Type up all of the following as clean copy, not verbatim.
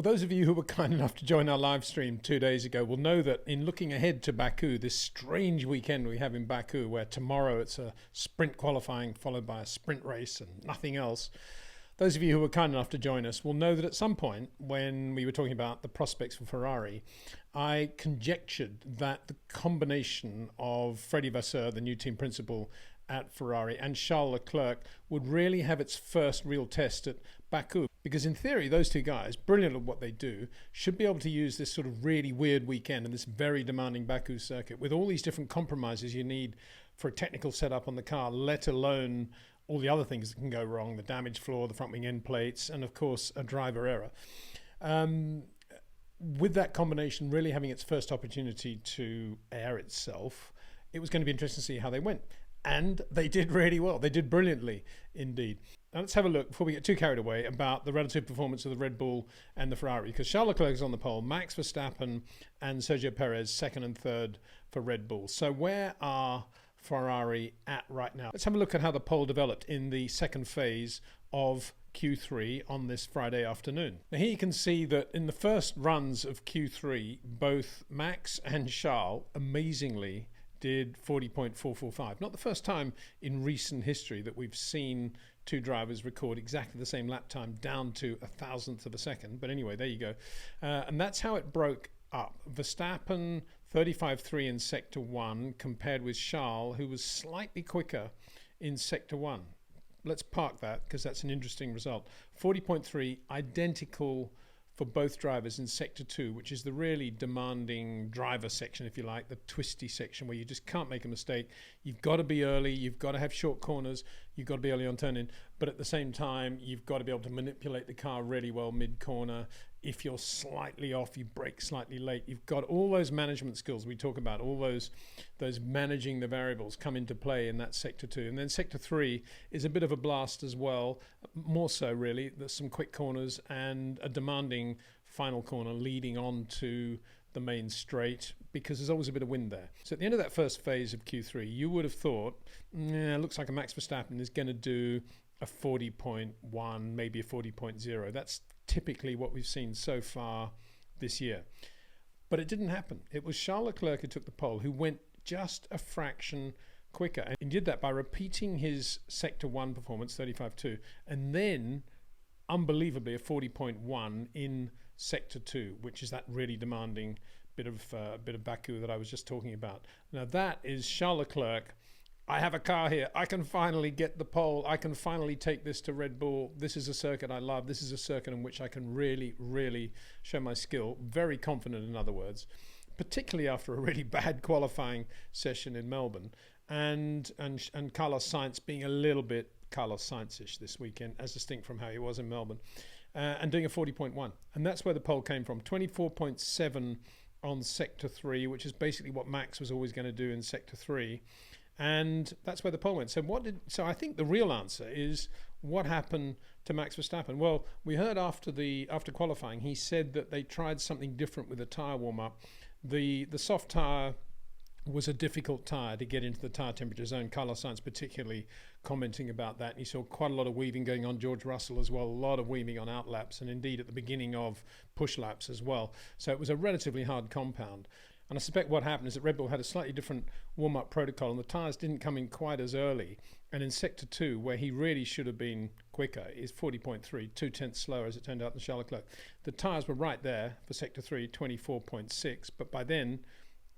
Well, those of you who were kind enough to join our live stream 2 days ago will know that in looking ahead to Baku, this strange weekend we have in Baku, where tomorrow it's a sprint qualifying followed by a sprint race and nothing else. Those of you who were kind enough to join us will know that at some point when we were talking about the prospects for Ferrari, I conjectured that the combination of Freddie Vasseur, the new team principal at Ferrari, and Charles Leclerc would really have its first real test at Baku. Because in theory, those two guys, brilliant at what they do, should be able to use this sort of really weird weekend and this very demanding Baku circuit with all these different compromises you need for a technical setup on the car, let alone all the other things that can go wrong, the damaged floor, the front wing end plates, and of course a driver error. With that combination really having its first opportunity to air itself, it was going to be interesting to see how they went. And they did really well. They did brilliantly indeed. Now let's have a look, before we get too carried away, about the relative performance of the Red Bull and the Ferrari, because Charles Leclerc is on the pole, Max Verstappen and Sergio Perez second and third for Red Bull. So where are Ferrari at right now? Let's have a look at how the pole developed in the second phase of Q3 on this Friday afternoon. Now here you can see that in the first runs of Q3, both Max and Charles amazingly did 40.445. Not the first time in recent history that we've seen two drivers record exactly the same lap time down to a thousandth of a second. But anyway, there you go. And that's how it broke up. Verstappen 35.3 in Sector 1 compared with Charles, who was slightly quicker in Sector 1. Let's park that because that's an interesting result. 40.3, identical for both drivers in Sector 2, which is the really demanding driver section, if you like, the twisty section where you just can't make a mistake. You've got to be early, you've got to have short corners, you've got to be early on turn-in, but at the same time, you've got to be able to manipulate the car really well mid-corner. If you're slightly off, you brake slightly late. You've got all those management skills we talk about, all those managing the variables come into play in that Sector 2. And then Sector 3 is a bit of a blast as well, more so really. There's some quick corners and a demanding final corner leading on to the main straight because there's always a bit of wind there. So at the end of that first phase of Q3, you would have thought, looks like a Max Verstappen is going to do a 40.1, maybe a 40.0. That's typically what we've seen so far this year. But it didn't happen. It was Charles Leclerc who took the pole, who went just a fraction quicker. And he did that by repeating his Sector 1 performance, 35.2, and then, unbelievably, a 40.1 in Sector 2, which is that really demanding bit of Baku that I was just talking about. Now that is Charles Leclerc. I have a car here. I can finally get the pole. I can finally take this to Red Bull. This is a circuit I love. This is a circuit in which I can really, really show my skill. Very confident, in other words, particularly after a really bad qualifying session in Melbourne. And Carlos Sainz being a little bit Carlos Sainz-ish this weekend, as distinct from how he was in Melbourne, and doing a 40.1. And that's where the pole came from. 24.7 on Sector 3, which is basically what Max was always going to do in Sector 3. And that's where the pole went. So I think the real answer is what happened to Max Verstappen. Well, we heard after qualifying, he said that they tried something different with the tyre warm-up. The soft tyre was a difficult tyre to get into the tyre temperature zone. Carlos Sainz particularly commenting about that. And you saw quite a lot of weaving going on. George Russell as well, a lot of weaving on out laps and indeed at the beginning of push laps as well. So it was a relatively hard compound. And I suspect what happened is that Red Bull had a slightly different warm-up protocol and the tyres didn't come in quite as early. And in Sector 2, where he really should have been quicker, is 40.3, 2/10 slower as it turned out than Charles Leclerc. The tyres were right there for Sector 3, 24.6, but by then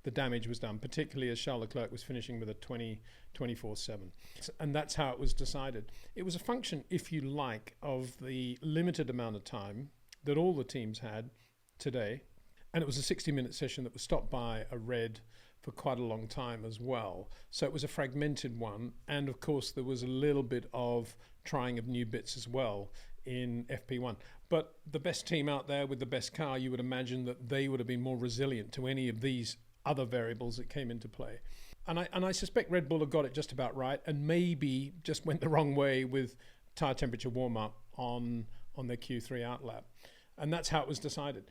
the damage was done, particularly as Charles Leclerc was finishing with a 24.7. And that's how it was decided. It was a function, if you like, of the limited amount of time that all the teams had today. And it was a 60-minute session that was stopped by a red for quite a long time as well. So it was a fragmented one. And of course, there was a little bit of trying of new bits as well in FP1. But the best team out there with the best car, you would imagine that they would have been more resilient to any of these other variables that came into play. And I suspect Red Bull have got it just about right and maybe just went the wrong way with tyre temperature warm-up on their Q3 outlap. And that's how it was decided.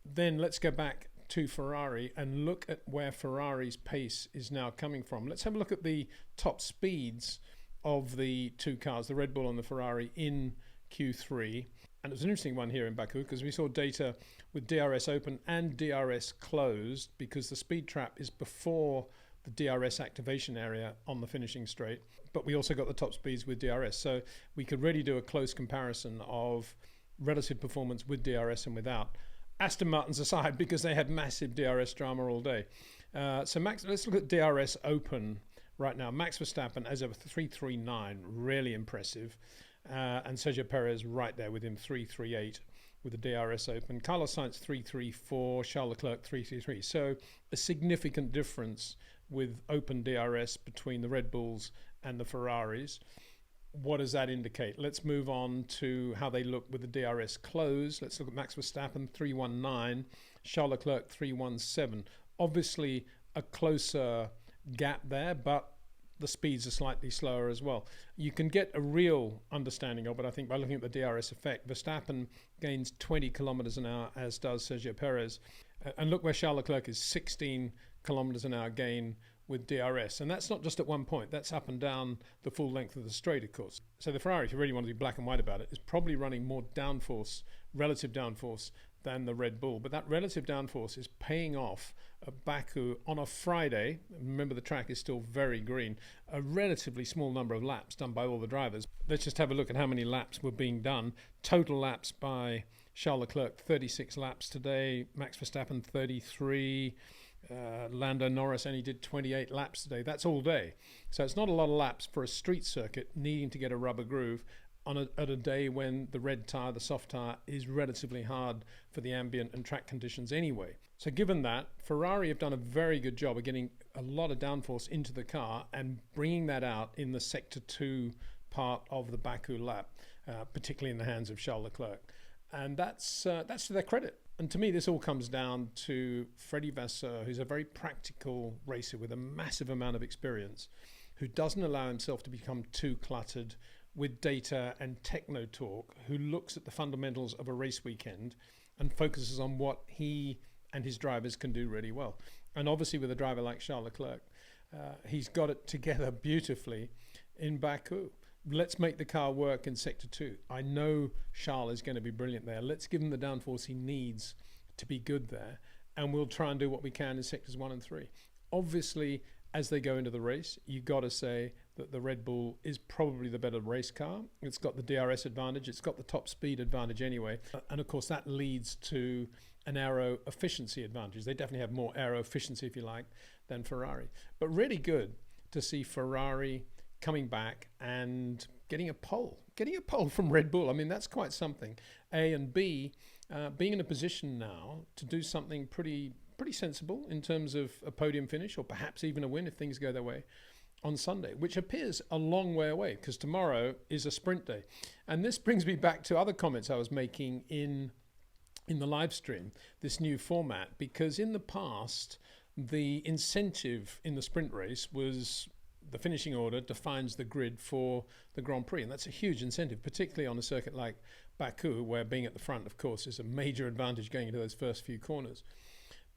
Then let's go back to Ferrari and look at where Ferrari's pace is now coming from. Let's have a look at the top speeds of the two cars, the Red Bull and the Ferrari, in Q3. And it was an interesting one here in Baku because we saw data with DRS open and DRS closed because the speed trap is before the DRS activation area on the finishing straight. But we also got the top speeds with DRS. So we could really do a close comparison of relative performance with DRS and without. Aston Martin's aside because they had massive DRS drama all day. So Max, let's look at DRS open right now. Max Verstappen as of 339, really impressive. And Sergio Perez right there with him 338 with the DRS open. Carlos Sainz 334, Charles Leclerc 333. So a significant difference with open DRS between the Red Bulls and the Ferraris. What does that indicate? Let's move on to how they look with the DRS close. Let's look at Max Verstappen 319, Charles Leclerc 317. Obviously a closer gap there, but the speeds are slightly slower as well. You can get a real understanding of it, I think, by looking at the DRS effect. Verstappen gains 20 kilometers an hour, as does Sergio Perez. And look where Charles Leclerc is, 16 kilometers an hour gain with DRS. And that's not just at one point, that's up and down the full length of the straight, of course. So the Ferrari, if you really want to be black and white about it, is probably running more downforce, relative downforce, than the Red Bull. But that relative downforce is paying off at Baku on a Friday. Remember, the track is still very green. A relatively small number of laps done by all the drivers. Let's just have a look at how many laps were being done. Total laps by Charles Leclerc, 36 laps today. Max Verstappen, 33. Lando Norris only did 28 laps today. That's all day. So it's not a lot of laps for a street circuit needing to get a rubber groove at a day when the red tyre, the soft tyre, is relatively hard for the ambient and track conditions anyway. So given that, Ferrari have done a very good job of getting a lot of downforce into the car and bringing that out in the Sector 2 part of the Baku lap, particularly in the hands of Charles Leclerc. And that's to their credit. And to me, this all comes down to Freddie Vasseur, who's a very practical racer with a massive amount of experience, who doesn't allow himself to become too cluttered with data and techno talk, who looks at the fundamentals of a race weekend and focuses on what he and his drivers can do really well. And obviously with a driver like Charles Leclerc, he's got it together beautifully in Baku. Let's make the car work in Sector 2. I know Charles is going to be brilliant there. Let's give him the downforce he needs to be good there. And we'll try and do what we can in Sectors 1 and 3. Obviously, as they go into the race, you've got to say that the Red Bull is probably the better race car. It's got the DRS advantage. It's got the top speed advantage anyway. And of course, that leads to an aero efficiency advantage. They definitely have more aero efficiency, if you like, than Ferrari. But really good to see Ferrari coming back and getting a pole from Red Bull. I mean, that's quite something. A and B, being in a position now to do something pretty sensible in terms of a podium finish or perhaps even a win if things go their way on Sunday, which appears a long way away because tomorrow is a sprint day. And this brings me back to other comments I was making in the live stream, this new format, because in the past, the incentive in the sprint race was the finishing order defines the grid for the Grand Prix. And that's a huge incentive, particularly on a circuit like Baku, where being at the front, of course, is a major advantage going into those first few corners.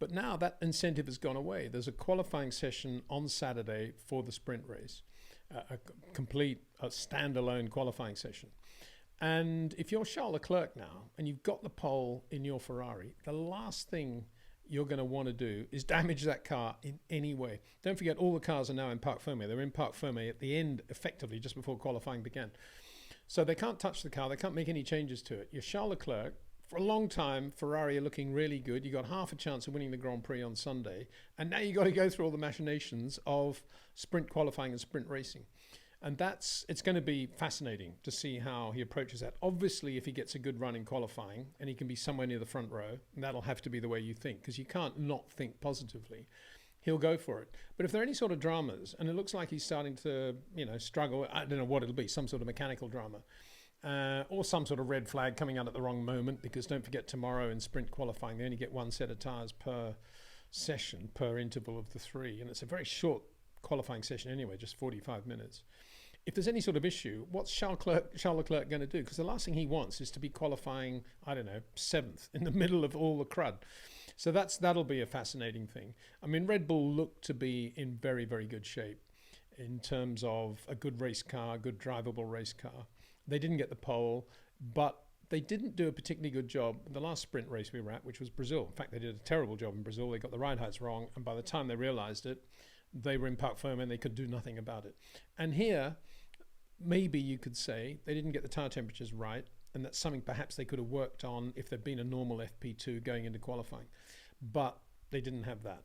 But now that incentive has gone away. There's a qualifying session on Saturday for the sprint race, a complete standalone qualifying session. And if you're Charles Leclerc now and you've got the pole in your Ferrari, the last thing you're going to want to do is damage that car in any way. Don't forget, all the cars are now in Parc Fermé. They're in Parc Fermé at the end, effectively, just before qualifying began. So they can't touch the car. They can't make any changes to it. You're Charles Leclerc. For a long time, Ferrari are looking really good. You got half a chance of winning the Grand Prix on Sunday. And now you've got to go through all the machinations of sprint qualifying and sprint racing. And it's going to be fascinating to see how he approaches that. Obviously, if he gets a good run in qualifying and he can be somewhere near the front row, that'll have to be the way you think, because you can't not think positively. He'll go for it. But if there are any sort of dramas, and it looks like he's starting to, struggle, I don't know what it'll be, some sort of mechanical drama, or some sort of red flag coming out at the wrong moment, because don't forget, tomorrow in sprint qualifying, they only get one set of tyres per session, per interval of the three. And it's a very short qualifying session anyway, just 45 minutes. If there's any sort of issue, what's Charles Leclerc going to do? Because the last thing he wants is to be qualifying, 7th in the middle of all the crud. So that'll be a fascinating thing. I mean, Red Bull looked to be in very, very good shape in terms of a good race car, a good drivable race car. They didn't get the pole, but they didn't do a particularly good job in the last sprint race we were at, which was Brazil. In fact, they did a terrible job in Brazil. They got the ride heights wrong, and by the time they realised it, they were in parc fermé and they could do nothing about it. And here, maybe you could say they didn't get the tyre temperatures right, and that's something perhaps they could have worked on if there'd been a normal FP2 going into qualifying. But they didn't have that.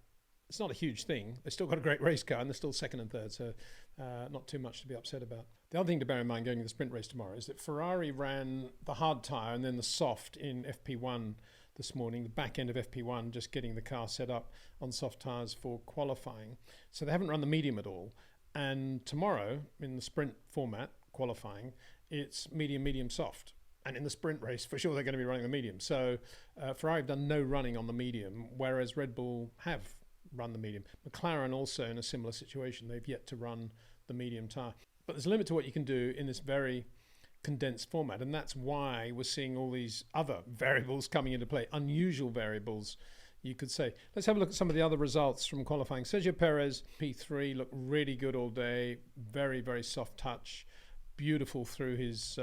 It's not a huge thing. They've still got a great race car and they're still second and third, so not too much to be upset about. The other thing to bear in mind going to the sprint race tomorrow is that Ferrari ran the hard tyre and then the soft in FP1 this morning, the back end of FP1, just getting the car set up on soft tyres for qualifying. So they haven't run the medium at all. And tomorrow, in the sprint format, qualifying, it's medium, medium, soft. And in the sprint race, for sure, they're going to be running the medium. So Ferrari have done no running on the medium, whereas Red Bull have run the medium. McLaren also in a similar situation. They've yet to run the medium tyre. But there's a limit to what you can do in this very condensed format, and that's why we're seeing all these other variables coming into play, unusual variables, you could say. Let's have a look at some of the other results from qualifying. Sergio Perez, P3, looked really good all day. Very, very soft touch. Beautiful through his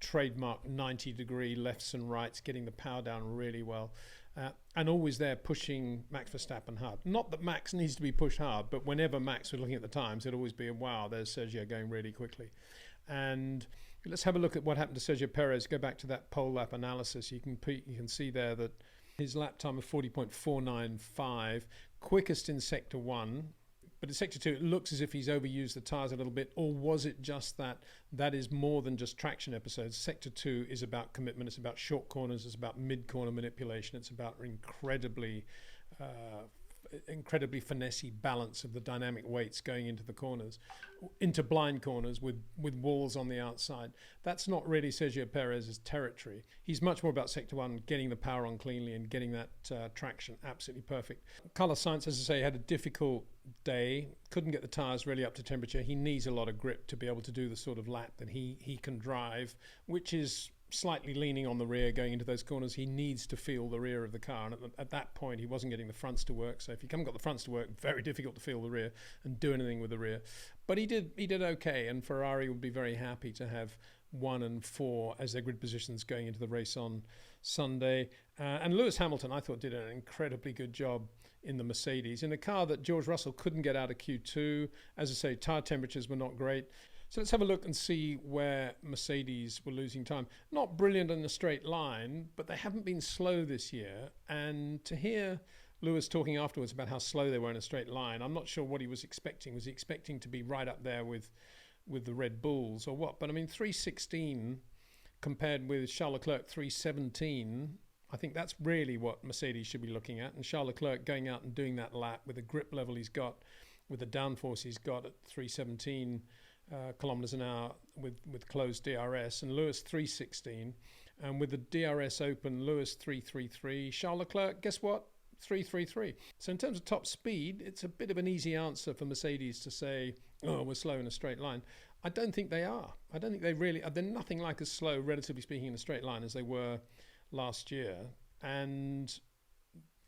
trademark 90-degree lefts and rights, getting the power down really well. And always there pushing Max Verstappen hard. Not that Max needs to be pushed hard, but whenever Max was looking at the times, it'd always be, wow, there's Sergio going really quickly. And let's have a look at what happened to Sergio Perez. Go back to that pole lap analysis. You can see there that his lap time of 40.495, quickest in Sector 1. But in Sector 2, it looks as if he's overused the tyres a little bit, or was it just that is more than just traction episodes? Sector 2 is about commitment, it's about short corners, it's about mid-corner manipulation, it's about incredibly finessey balance of the dynamic weights going into the corners, into blind corners with walls on the outside. That's not really Sergio Perez's territory. He's much more about Sector 1, getting the power on cleanly and getting that traction absolutely perfect. Carlos Sainz, as I say, had a difficult day, couldn't get the tyres really up to temperature. He needs a lot of grip to be able to do the sort of lap that he can drive, which is slightly leaning on the rear going into those corners. He needs to feel the rear of the car, and at that point he wasn't getting the fronts to work. So if you haven't got the fronts to work, very difficult to feel the rear and do anything with the rear. But he did okay, and Ferrari would be very happy to have 1 and 4 as their grid positions going into the race on Sunday. And Lewis Hamilton, I thought, did an incredibly good job in the Mercedes, in a car that George Russell couldn't get out of Q2. As I say, tyre temperatures were not great. So let's have a look and see where Mercedes were losing time. Not brilliant in a straight line, but they haven't been slow this year. And to hear Lewis talking afterwards about how slow they were in a straight line, I'm not sure what he was expecting. Was he expecting to be right up there with the Red Bulls or what? But I mean, 3:16 compared with Charles Leclerc 3:17, I think that's really what Mercedes should be looking at. And Charles Leclerc going out and doing that lap with the grip level he's got, with the downforce he's got at 317 kilometers an hour with closed DRS, and Lewis 3:16, and with the DRS open, Lewis 3:33, Charles Leclerc, guess what? 3:33. So in terms of top speed, it's a bit of an easy answer for Mercedes to say, oh, we're slow in a straight line. I don't think they are. I don't think they really are. They're nothing like as slow, relatively speaking, in a straight line as they were last year. And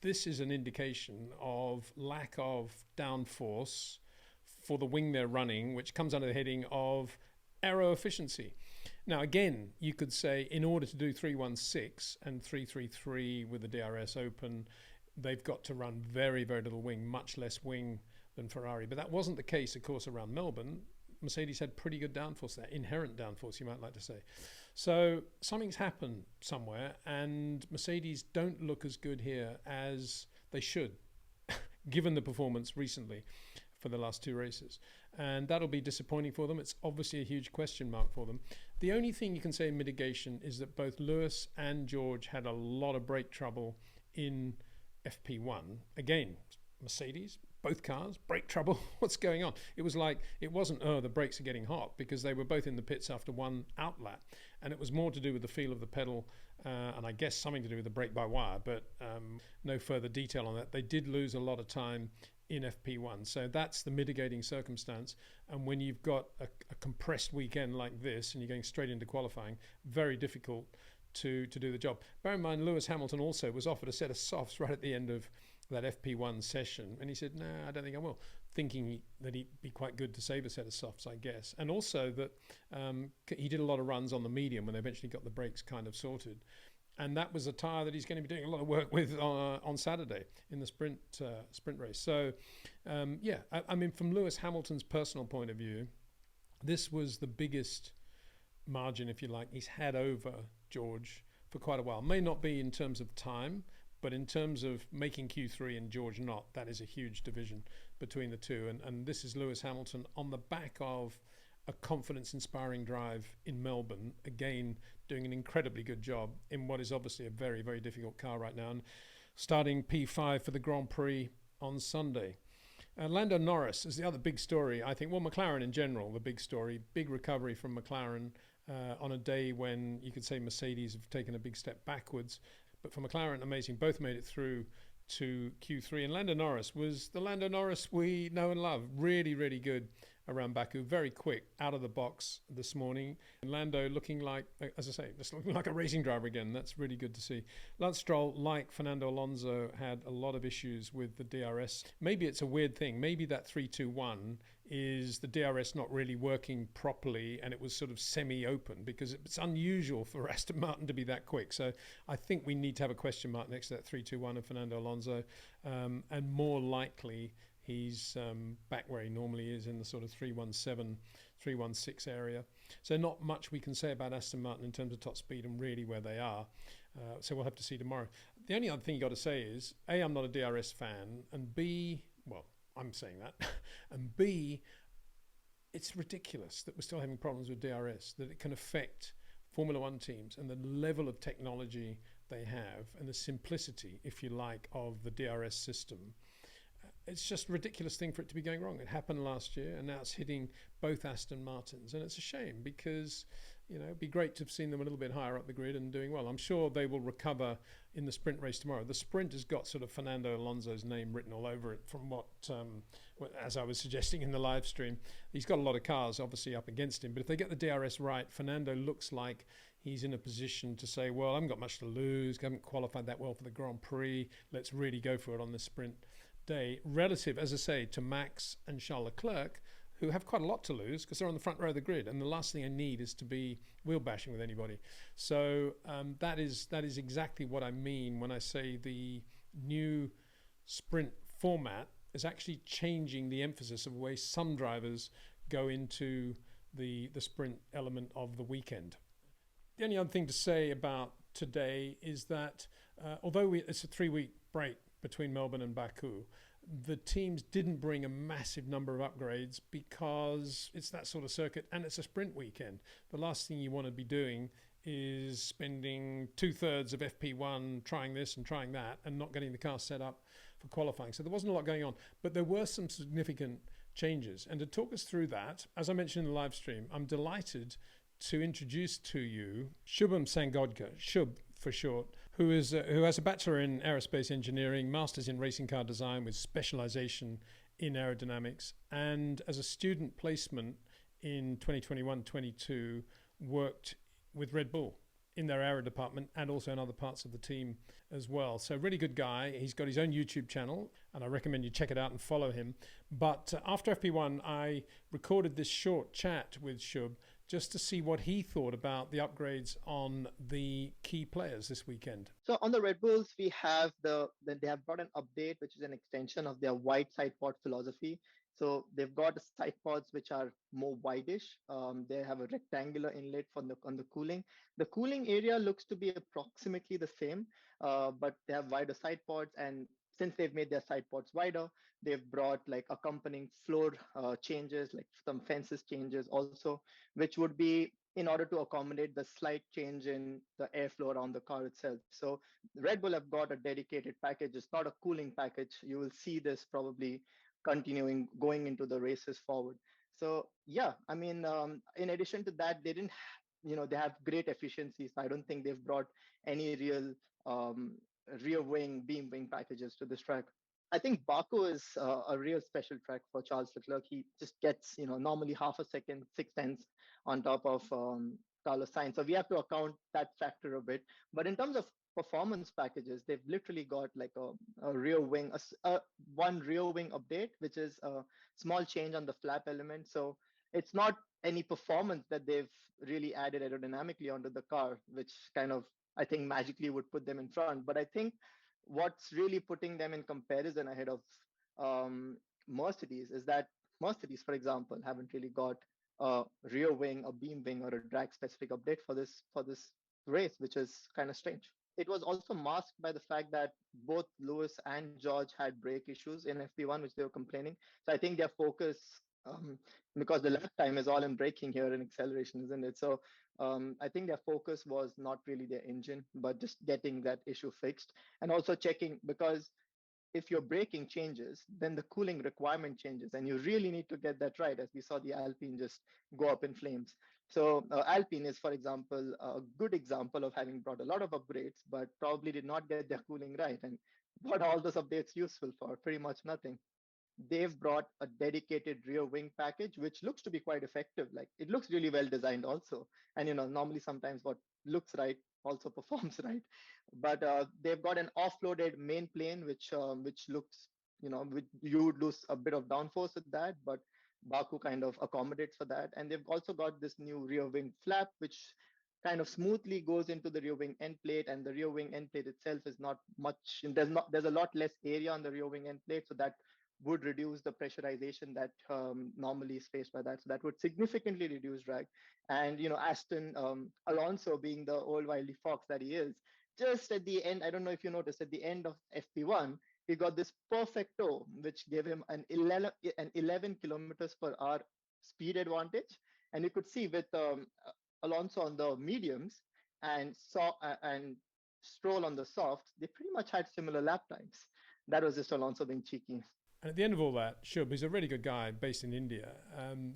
this is an indication of lack of downforce for the wing they're running, which comes under the heading of aero efficiency. Now, again, you could say in order to do 316 and 333 with the DRS open, they've got to run very, very little wing, much less wing than Ferrari. But that wasn't the case, of course, around Melbourne. Mercedes had pretty good downforce there, inherent downforce, you might like to say. So something's happened somewhere, and Mercedes don't look as good here as they should, given the performance recently for the last 2 races. And that'll be disappointing for them. It's obviously a huge question mark for them. The only thing you can say in mitigation is that both Lewis and George had a lot of brake trouble in FP1. Again, Mercedes, both cars, brake trouble. What's going on? It was like, it wasn't, oh, the brakes are getting hot, because they were both in the pits after one outlap. And it was more to do with the feel of the pedal, and I guess something to do with the brake-by-wire, but no further detail on that. They did lose a lot of time in FP1. So that's the mitigating circumstance. And when you've got a compressed weekend like this and you're going straight into qualifying, very difficult to do the job. Bear in mind, Lewis Hamilton also was offered a set of softs right at the end of that FP1 session, and he said, no, I don't think I will. thinking that he'd be quite good to save a set of softs, I guess. And also that he did a lot of runs on the medium when they eventually got the brakes kind of sorted. And that was a tyre that he's going to be doing a lot of work with on Saturday in the sprint race. So, I mean, from Lewis Hamilton's personal point of view, this was the biggest margin, if you like, he's had over George for quite a while. May not be in terms of time, but in terms of making Q3 and George not, that is a huge division between the two. And this is Lewis Hamilton on the back of a confidence-inspiring drive in Melbourne, again doing an incredibly good job in what is obviously a very, very difficult car right now, and starting P5 for the Grand Prix on Sunday. Lando Norris is the other big story, I think. Well, McLaren in general, the big story, big recovery from McLaren on a day when you could say Mercedes have taken a big step backwards. But for McLaren, amazing. Both made it through to Q3. And Lando Norris was the Lando Norris we know and love. Really, really good around Baku. Very quick, out of the box this morning. And Lando looking like, as I say, just looking like a racing driver again. That's really good to see. Lance Stroll, like Fernando Alonso, had a lot of issues with the DRS. Maybe it's a weird thing. Maybe that 3-2-1 is the DRS not really working properly and it was sort of semi-open, because it's unusual for Aston Martin to be that quick. So I think we need to have a question mark next to that 3-2-1 of Fernando Alonso, and more likely he's back where he normally is in the sort of 317, 316 area. So not much we can say about Aston Martin in terms of top speed and really where they are. So we'll have to see tomorrow. The only other thing you got to say is, A, I'm not a DRS fan, and B, well, I'm saying that, and B, it's ridiculous that we're still having problems with DRS, that it can affect Formula One teams and the level of technology they have and the simplicity, if you like, of the DRS system. It's just a ridiculous thing for it to be going wrong. It happened last year and now it's hitting both Aston Martins, and it's a shame because, you know, it'd be great to have seen them a little bit higher up the grid and doing well. I'm sure they will recover in the sprint race tomorrow. The sprint has got sort of Fernando Alonso's name written all over it from what, as I was suggesting in the live stream. He's got a lot of cars obviously up against him, but if they get the DRS right, Fernando looks like he's in a position to say, well, I haven't got much to lose, I haven't qualified that well for the Grand Prix, let's really go for it on this sprint day, relative, as I say, to Max and Charles Leclerc, who have quite a lot to lose because they're on the front row of the grid, and the last thing I need is to be wheel bashing with anybody. So that is exactly what I mean when I say the new sprint format is actually changing the emphasis of the way some drivers go into the sprint element of the weekend. The only other thing to say about today is that although it's a 3-week break between Melbourne and Baku, the teams didn't bring a massive number of upgrades because it's that sort of circuit and it's a sprint weekend. The last thing you want to be doing is spending 2/3 of FP1 trying this and trying that and not getting the car set up for qualifying. So there wasn't a lot going on, but there were some significant changes. And to talk us through that, as I mentioned in the live stream, I'm delighted to introduce to you Shubham Sangodkar, Shub for short, who has a bachelor in aerospace engineering, masters in racing car design with specialization in aerodynamics, and as a student placement in 2021-22 worked with Red Bull in their aero department and also in other parts of the team as well. So really good guy. He's got his own YouTube channel and I recommend you check it out and follow him. But after FP1, I recorded this short chat with Shub just to see what he thought about the upgrades on the key players this weekend. So on the Red Bulls, we have they have brought an update, which is an extension of their wide side pod philosophy. So they've got side pods which are more wideish. They have a rectangular inlet on the cooling. The cooling area looks to be approximately the same, but they have wider side pods, and since they've made their side pods wider, they've brought like accompanying floor changes, like some fences changes also, which would be in order to accommodate the slight change in the airflow around the car itself. So Red Bull have got a dedicated package. It's not a cooling package. You will see this probably continuing going into the races forward. So yeah, I mean, in addition to that, they didn't, they have great efficiencies. I don't think they've brought any real rear wing, beam wing packages to this track. I think Baku is a real special track for Charles Leclerc. He just gets, normally half a second, 6/10 on top of Carlos Sainz. So we have to account that factor a bit. But in terms of performance packages, they've literally got like a rear wing, one rear wing update, which is a small change on the flap element. So it's not any performance that they've really added aerodynamically onto the car, which kind of, I think, magically would put them in front. But I think what's really putting them in comparison ahead of Mercedes is that Mercedes, for example, haven't really got a rear wing, a beam wing, or a drag specific update for this race, which is kind of strange. It was also masked by the fact that both Lewis and George had brake issues in FP1, which they were complaining. So I think their focus, um, because the lap time is all in braking here and acceleration, isn't it? So I think their focus was not really their engine, but just getting that issue fixed, and also checking, because if your braking changes, then the cooling requirement changes, and you really need to get that right. As we saw the Alpine just go up in flames. So Alpine is, for example, a good example of having brought a lot of upgrades, but probably did not get their cooling right. And what are all those updates useful for? Pretty much nothing. They've brought a dedicated rear wing package, which looks to be quite effective. Like, it looks really well designed also. And normally sometimes what looks right also performs right. But they've got an offloaded main plane, which looks, you would lose a bit of downforce with that, but Baku kind of accommodates for that. And they've also got this new rear wing flap, which kind of smoothly goes into the rear wing end plate, and the rear wing end plate itself is not much. There's a lot less area on the rear wing end plate, so that would reduce the pressurization that normally is faced by that. So that would significantly reduce drag. And Aston, Alonso, being the old wily fox that he is, just at the end, I don't know if you noticed, at the end of FP1, he got this perfect toe, which gave him an 11 kilometers per hour speed advantage. And you could see with Alonso on the mediums and Stroll on the softs, they pretty much had similar lap times. That was just Alonso being cheeky. And at the end of all that, Shub, who's a really good guy based in India,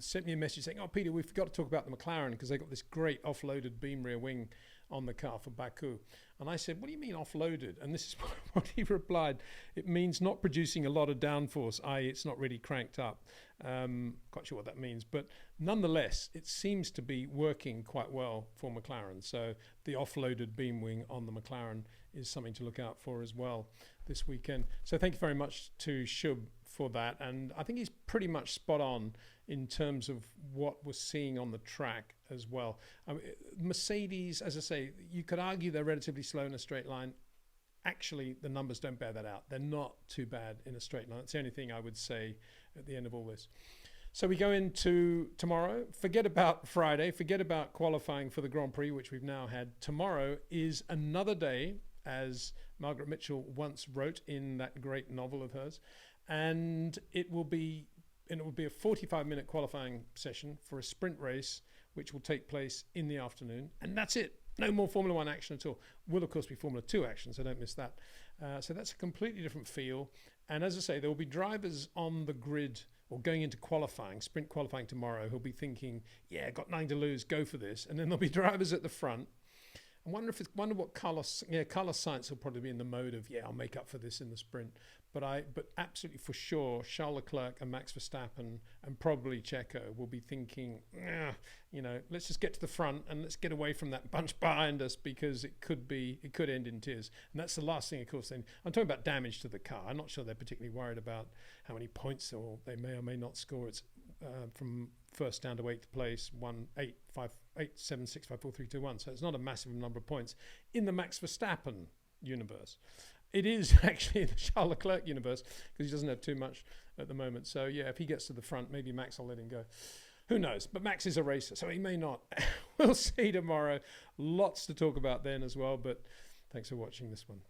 sent me a message saying, "Oh, Peter, we forgot to talk about the McLaren because they got this great offloaded beam rear wing on the car for Baku." And I said, "What do you mean offloaded?" And this is what he replied: "It means not producing a lot of downforce, i.e., it's not really cranked up." Quite sure what that means, but nonetheless, it seems to be working quite well for McLaren. So the offloaded beam wing on the McLaren is something to look out for as well this weekend. So thank you very much to Shub for that, and I think he's pretty much spot on in terms of what we're seeing on the track as well. Mercedes, as I say, you could argue they're relatively slow in a straight line. Actually, the numbers don't bear that out. They're not too bad in a straight line. That's the only thing I would say at the end of all this. So we go into tomorrow. Forget about Friday. Forget about qualifying for the Grand Prix, which we've now had. Tomorrow is another day, as Margaret Mitchell once wrote in that great novel of hers. And it will be a 45-minute qualifying session for a sprint race, which will take place in the afternoon. And that's it. No more Formula One action at all. Will, of course, be Formula 2 action, so don't miss that. So that's a completely different feel. And as I say, there will be drivers on the grid or going into qualifying, sprint qualifying tomorrow, who'll be thinking, yeah, got nothing to lose, go for this. And then there'll be drivers at the front. I wonder what Carlos Sainz will probably be in the mode of, yeah, I'll make up for this in the sprint. But absolutely for sure, Charles Leclerc and Max Verstappen and probably Checo will be thinking, let's just get to the front and let's get away from that bunch behind us, because it could end in tears. And that's the last thing, of course. Then I'm talking about damage to the car. I'm not sure they're particularly worried about how many points they may or may not score. It's from first down to 8th place, 1, 8, 5, 8, 7, 6, 5, 4, 3, 2, 1. So it's not a massive number of points in the Max Verstappen universe. It is actually the Charles Leclerc universe, because he doesn't have too much at the moment. So yeah, if he gets to the front, maybe Max will let him go. Who knows? But Max is a racer, so he may not. We'll see tomorrow. Lots to talk about then as well, but thanks for watching this one.